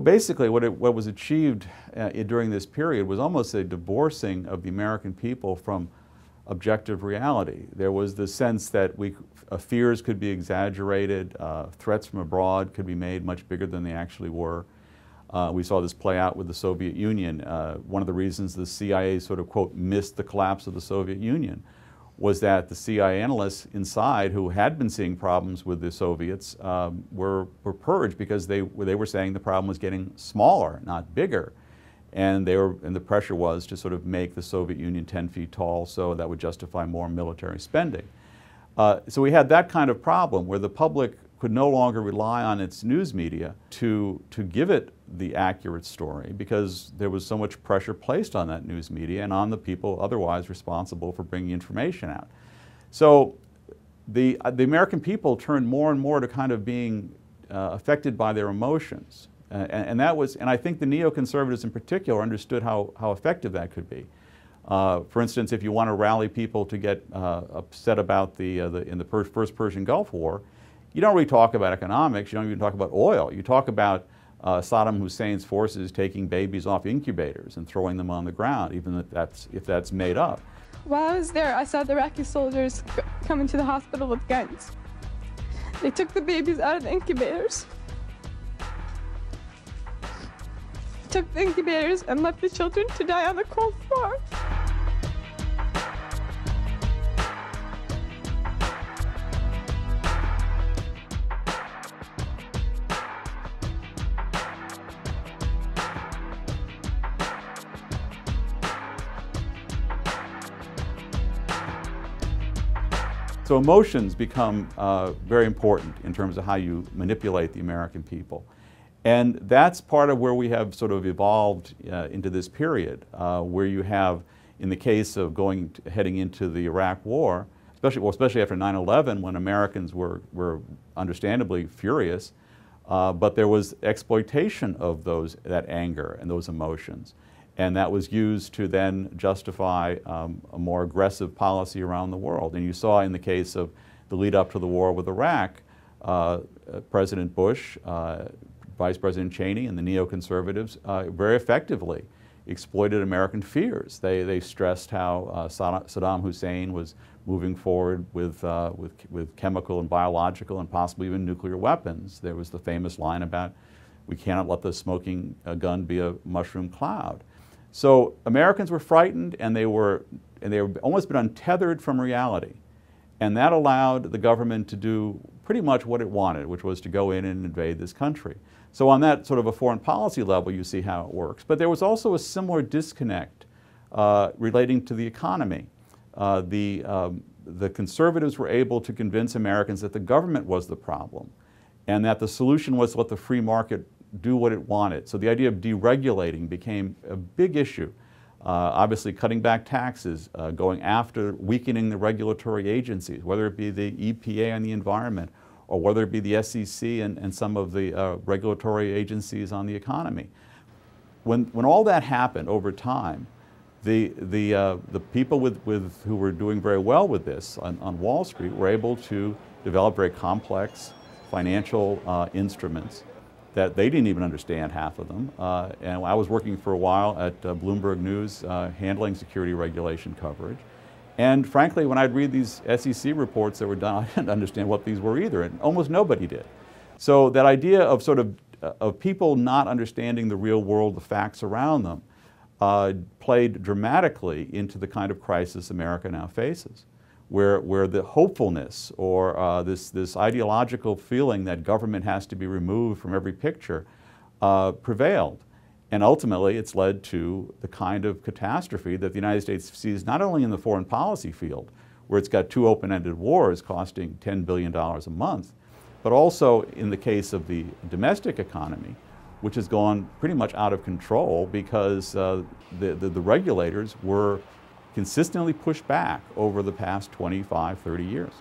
Well, basically, what was achieved during this period was almost a divorcing of the American people from objective reality. There was the sense that fears could be exaggerated, threats from abroad could be made much bigger than they actually were. We saw this play out with the Soviet Union. One of the reasons the CIA sort of, quote, missed the collapse of the Soviet Union was that the CIA analysts inside who had been seeing problems with the Soviets were purged because they were saying the problem was getting smaller, not bigger. And the pressure was to sort of make the Soviet Union 10 feet tall so that would justify more military spending. So we had that kind of problem where the public could no longer rely on its news media to give it the accurate story because there was so much pressure placed on that news media and on the people otherwise responsible for bringing information out. So the American people turned more and more to kind of being affected by their emotions. And I think the neoconservatives in particular understood how effective that could be. For instance, if you want to rally people to get upset about in the first Persian Gulf War, you don't really talk about economics, you don't even talk about oil. You talk about Saddam Hussein's forces taking babies off incubators and throwing them on the ground, even if that's made up. While I was there, I saw the Iraqi soldiers come into the hospital with guns. They took the babies out of the incubators. Took the incubators and left the children to die on the cold floor. So emotions become very important in terms of how you manipulate the American people. And that's part of where we have sort of evolved into this period, where you have, in the case of heading into the Iraq War, especially after 9/11, when Americans were understandably furious, but there was exploitation of that anger and those emotions. And that was used to then justify a more aggressive policy around the world. And you saw in the case of the lead up to the war with Iraq, President Bush, Vice President Cheney and the neoconservatives very effectively exploited American fears. They stressed how Saddam Hussein was moving forward with chemical and biological and possibly even nuclear weapons. There was the famous line about, "We cannot let the smoking gun be a mushroom cloud." So Americans were frightened and they were almost been untethered from reality. And that allowed the government to do pretty much what it wanted, which was to go in and invade this country. So on that sort of a foreign policy level, you see how it works. But there was also a similar disconnect relating to the economy. The conservatives were able to convince Americans that the government was the problem and that the solution was to let the free market do what it wanted. So the idea of deregulating became a big issue. Obviously cutting back taxes, going after weakening the regulatory agencies, whether it be the EPA on the environment or whether it be the SEC and some of the regulatory agencies on the economy. When all that happened over time, the people who were doing very well with this on Wall Street were able to develop very complex financial instruments that they didn't even understand, half of them. And I was working for a while at Bloomberg News handling security regulation coverage. And frankly, when I'd read these SEC reports that were done, I didn't understand what these were either, and almost nobody did. So that idea of of people not understanding the real world, the facts around them, played dramatically into the kind of crisis America now faces, where the hopefulness or this ideological feeling that government has to be removed from every picture prevailed. And ultimately, it's led to the kind of catastrophe that the United States sees not only in the foreign policy field, where it's got two open-ended wars costing $10 billion a month, but also in the case of the domestic economy, which has gone pretty much out of control because the regulators were consistently pushed back over the past 25, 30 years.